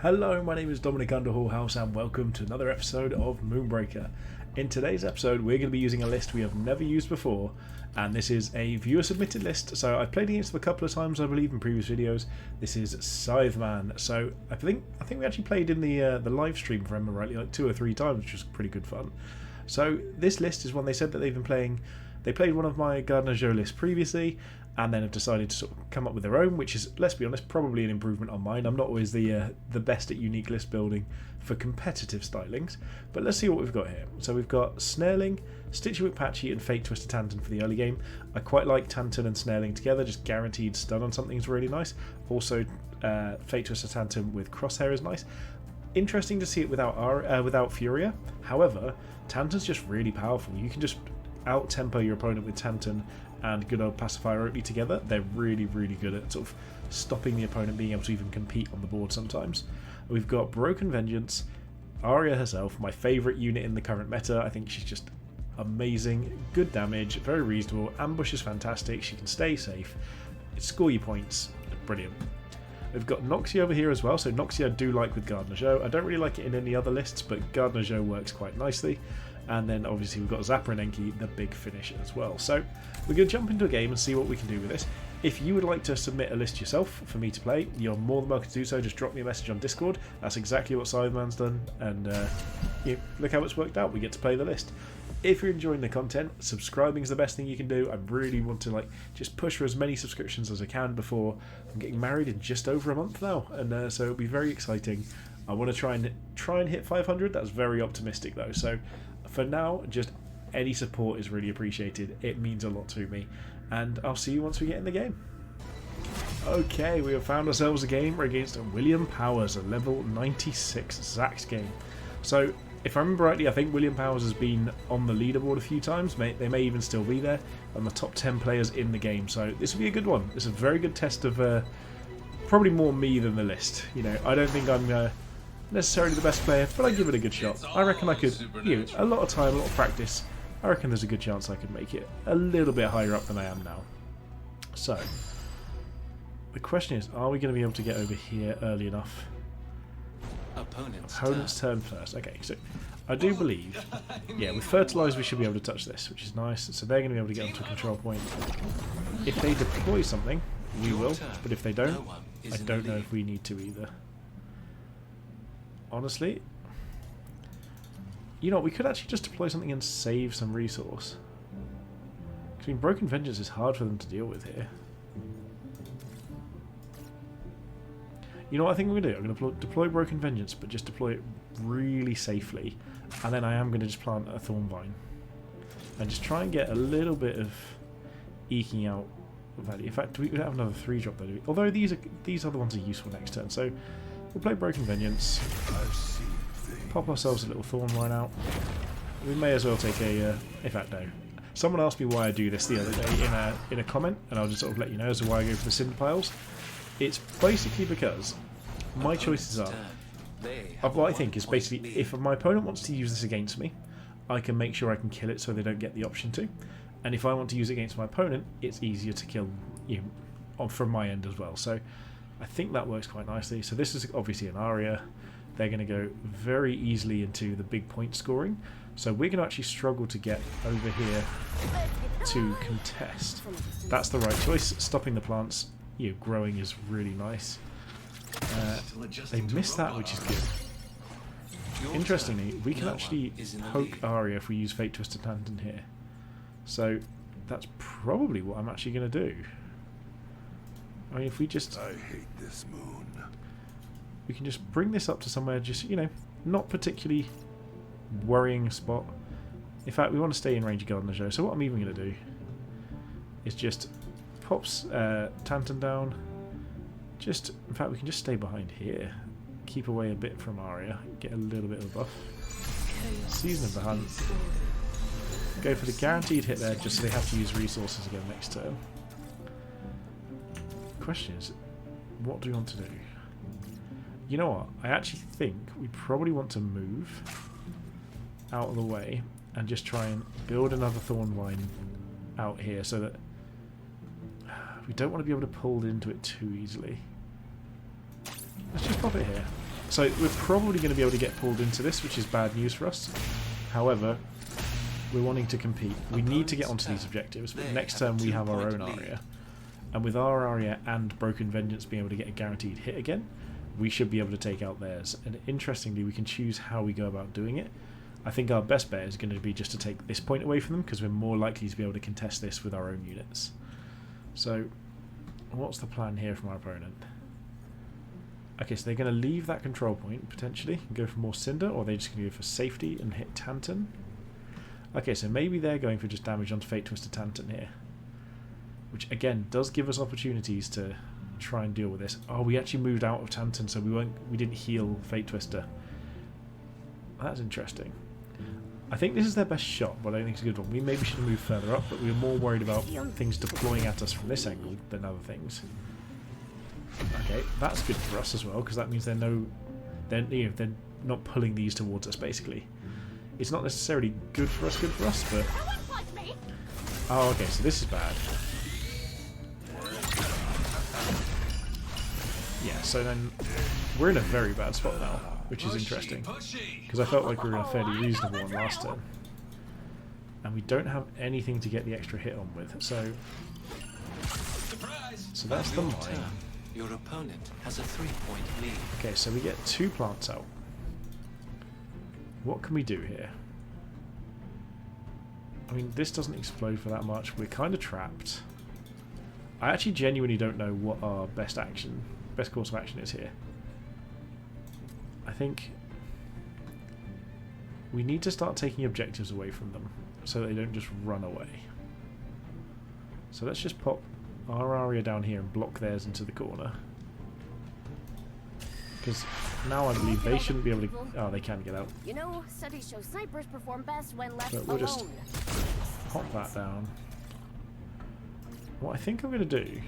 Hello, my name is Dominic Underhallhouse and welcome to another episode of Moonbreaker. In today's episode we're going to be using a list we have never used before, and this is a viewer submitted list. So I've played against them a couple of times I believe in previous videos. This is Scytheman. So I think we actually played in the live stream, if I remember rightly, like 2 or 3 times, which was pretty good fun. So this list is one they said that they've been playing. They played one of my Gardner Joe lists previously and then have decided to sort of come up with their own, which is, let's be honest, probably an improvement on mine. I'm not always the best at unique list building for competitive stylings, but let's see what we've got here. So we've got Snarling, Stitchywit Patchy and Fate Twister Tantan for the early game. I quite like Tantan and Snarling together, just guaranteed stun on something is really nice. Also Fate Twister Tantan with Crosshair is nice. Interesting to see it without Furia. However, Tantan's just really powerful. You can just out-tempo your opponent with Tantan and good old Pacifier Oakley together. They're really, really good at sort of stopping the opponent being able to even compete on the board sometimes. We've got Broken Vengeance, Arya herself, my favourite unit in the current meta. I think she's just amazing, good damage, very reasonable, ambush is fantastic, she can stay safe, score you points, brilliant. We've got Noxie over here as well, so Noxie I do like with Gardner Joe. I don't really like it in any other lists, but Gardner Joe works quite nicely. And then obviously we've got Zappa and Enki, the big finish as well. So we're going to jump into a game and see what we can do with this. If you would like to submit a list yourself for me to play, you're more than welcome to do so. Just drop me a message on Discord. That's exactly what Scytheman's done, and look how it's worked out. We get to play the list. If you're enjoying the content, subscribing is the best thing you can do. I really want to just push for as many subscriptions as I can before I'm getting married in just over a month now, and so it'll be very exciting. I want to try and hit 500. That's very optimistic though. So for now, just any support is really appreciated. It means a lot to me, and I'll see you once we get in the game. Okay, we have found ourselves a game against William Powers, a level 96 Zax game. So if I remember rightly, I think William Powers has been on the leaderboard a few times. They may even still be there on the top 10 players in the game. So this will be a good one. It's a very good test of probably more me than the list. I don't think I'm necessarily the best player, but I give it a good shot. I reckon I could, a lot of time, a lot of practice. I reckon there's a good chance I could make it a little bit higher up than I am now. So the question is, are we going to be able to get over here early enough? Opponent's turn first. Okay, so I do believe, with Fertilize we should be able to touch this, which is nice. So they're going to be able to get onto a control point. If they deploy something, we will, but if they don't, I don't know if we need to either. Honestly, we could actually just deploy something and save some resource. I mean, Broken Vengeance is hard for them to deal with here. You know what I think I'm going to do? I'm going to deploy Broken Vengeance, but just deploy it really safely. And then I am going to just plant a Thorn Vine. And just try and get a little bit of eking out value. In fact, we don't have another 3-drop there, do we? Although these other ones are useful next turn. So we'll play Broken Vengeance. Pop ourselves a little Thorn Vine out. We may as well take a... in fact, no. Someone asked me why I do this the other day in a comment, and I'll just sort of let you know as to why I go for the Cinder Piles. It's basically because my choices are... what I think is basically, if my opponent wants to use this against me, I can make sure I can kill it so they don't get the option to. And if I want to use it against my opponent, it's easier to kill from my end as well. So I think that works quite nicely. So this is obviously an Arya. They're going to go very easily into the big point scoring. So we're going to actually struggle to get over here to contest. That's the right choice. Stopping the plants growing is really nice. They missed that, which is good. Interestingly, we can actually poke Arya if we use Fate Twister Tantan here. So that's probably what I'm actually going to do. I mean, if we just... I hate this moon. We can just bring this up to somewhere just, not particularly worrying spot. In fact, we want to stay in range of Gardner Joe. So what I'm even going to do is just pops Tantan down. In fact, we can just stay behind here. Keep away a bit from Arya. Get a little bit of a buff. Season of the Hunt. Go for the guaranteed hit there just so they have to use resources again next turn. The question is, what do we want to do? You know what? I actually think we probably want to move out of the way and just try and build another Thorn Vine out here so that we don't want to be able to pull into it too easily. Let's just pop it here. So we're probably going to be able to get pulled into this, which is bad news for us. However, we're wanting to compete. We need to get onto these objectives. But next turn we have our own Aria. And with our Aria and Broken Vengeance being able to get a guaranteed hit again, we should be able to take out theirs. And interestingly, we can choose how we go about doing it. I think our best bet is going to be just to take this point away from them, because we're more likely to be able to contest this with our own units. So, what's the plan here from our opponent? Okay, so they're going to leave that control point, potentially, and go for more Cinder, or they're just going to go for safety and hit Tanton. Okay, so maybe they're going for just damage onto Fate Twister Tanton here. Which, again, does give us opportunities to try and deal with this. Oh, we actually moved out of Tanton, so we didn't heal Fate Twister. That's interesting. I think this is their best shot, but I don't think it's a good one. We maybe should have moved further up, but we were more worried about things deploying at us from this angle than other things. Okay, that's good for us as well, because that means they're not pulling these towards us, basically. It's not necessarily good for us, but... Oh, okay, so this is bad. Yeah, so then we're in a very bad spot now, which is interesting, because I felt like we were in a fairly reasonable one last turn. And we don't have anything to get the extra hit on with, so that's the mine. Your opponent has a 3-point lead. Okay, so we get 2 plants out. What can we do here? I mean, this doesn't explode for that much. We're kind of trapped. I actually genuinely don't know what our best course of action is here. I think we need to start taking objectives away from them so that they don't just run away. So let's just pop our Aria down here and block theirs into the corner. Because now I believe they shouldn't be able to... Oh, they can get out. You know, studies show snipers perform best when left But we'll just pop that down. What I think I'm going to do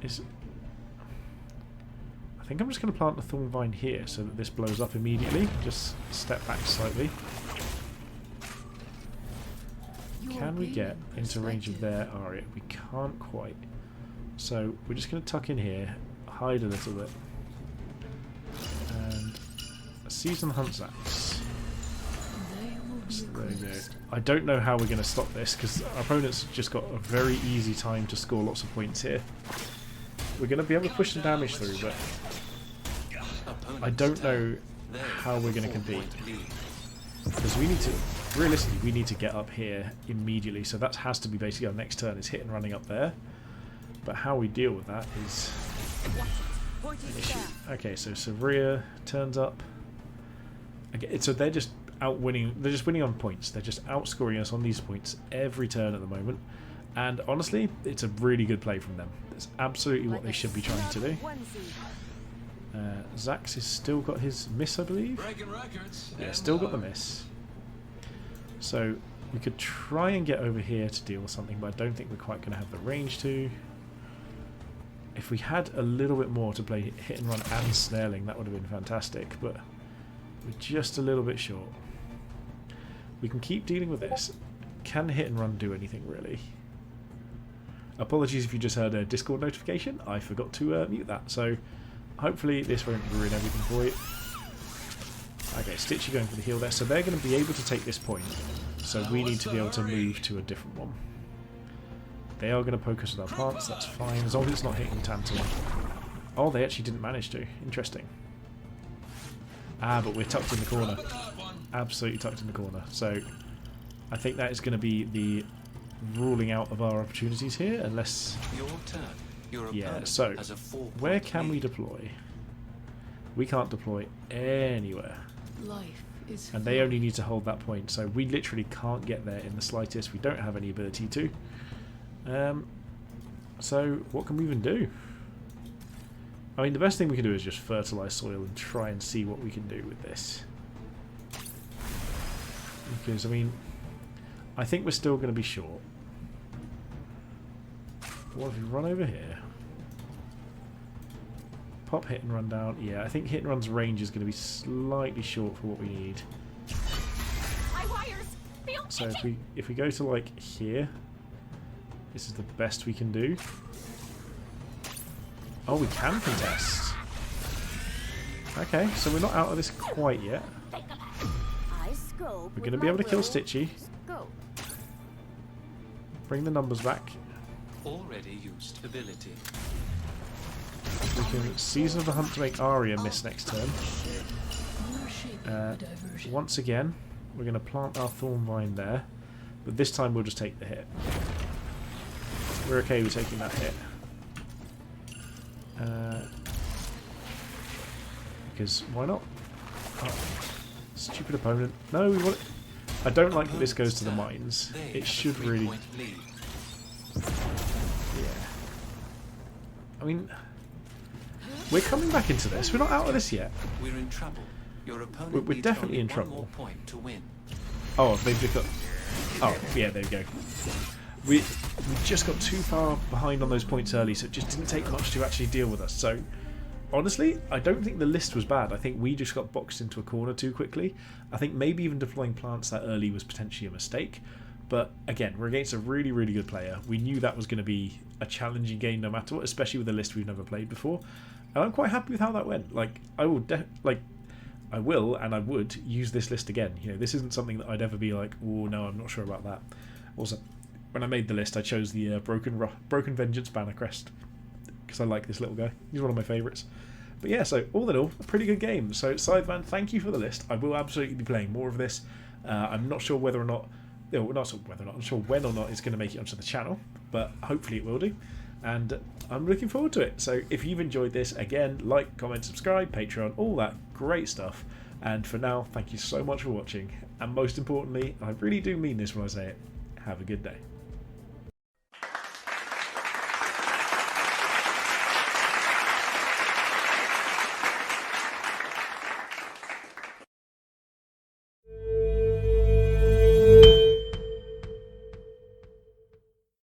is... I think I'm just going to plant the Thorn Vine here so that this blows up immediately. Just step back slightly. Can we get into range of their Aria? We can't quite. So we're just going to tuck in here, hide a little bit, and Season Hunt's Axe. So there we go. I don't know how we're going to stop this, because our opponent's just got a very easy time to score lots of points here. We're going to be able to push some damage through, but I don't know how we're going to compete. Because we need to, realistically, we need to get up here immediately, so that has to be basically our next turn, is hit and running up there. But how we deal with that is an issue. Okay, so Sevria turns up. Okay, so they're just winning on points. They're just outscoring us on these points every turn at the moment. And honestly, it's a really good play from them. That's absolutely what they should be trying to do. Zax has still got his miss, I believe. Yeah, still got the miss. So we could try and get over here to deal with something, but I don't think we're quite going to have the range to. If we had a little bit more to play hit and run and snaring, that would have been fantastic, but we're just a little bit short. We can keep dealing with this. Can hit and run do anything, really? Apologies if you just heard a Discord notification. I forgot to mute that, so hopefully this won't ruin everything for you. Okay, Stitchy going for the heal there, so they're going to be able to take this point, so we need to be able to move to a different one. They are going to poke us with our plants, that's fine, as long as it's not hitting Tantum. Oh, they actually didn't manage to. Interesting. Ah, but we're tucked in the corner. Absolutely tucked in the corner. So I think that is going to be the ruling out of our opportunities here, unless... Yeah, so where can we deploy? We can't deploy anywhere. And they only need to hold that point, so we literally can't get there in the slightest. We don't have any ability to. So what can we even do? I mean, the best thing we can do is just fertilise soil and try and see what we can do with this. Because, I mean, I think we're still going to be short. What if we run over here? Pop hit and run down. Yeah, I think hit and run's range is going to be slightly short for what we need. So if we go to like here, this is the best we can do. Oh, we can contest. Okay, so we're not out of this quite yet. I scope. We're going to be able to kill Stitchy. Scope. Bring the numbers back. Already used ability. We can Season of the Hunt to make Arya miss next turn. Once again, we're going to plant our Thorn Vine there. But this time we'll just take the hit. We're okay with taking that hit. Because why not? Oh, stupid opponent. No, we want. I don't like that this goes to the mines. It should really. Yeah. I mean, we're coming back into this. We're not out of this yet. We're in trouble. Your opponent We're definitely in one trouble. more point to win. Oh, they've just got. Oh, yeah, there we go. We just got too far behind on those points early, so it just didn't take much to actually deal with us. So, honestly, I don't think the list was bad. I think we just got boxed into a corner too quickly. I think maybe even deploying plants that early was potentially a mistake. But again, we're against a really, really good player. We knew that was going to be a challenging game no matter what, especially with a list we've never played before. And I'm quite happy with how that went. Like, I will I will and I would use this list again. You know, this isn't something that I'd ever be like, oh no, I'm not sure about that. Also, when I made the list, I chose the Broken Vengeance Banner Crest because I like this little guy. He's one of my favourites. But yeah, so all in all, a pretty good game. So Scytheman, thank you for the list. I will absolutely be playing more of this. I'm not sure whether or not, I'm sure when or not it's going to make it onto the channel, but hopefully it will do. And I'm looking forward to it. So if you've enjoyed this, again, like, comment, subscribe, Patreon, all that great stuff. And for now, thank you so much for watching. And most importantly, I really do mean this when I say it, have a good day.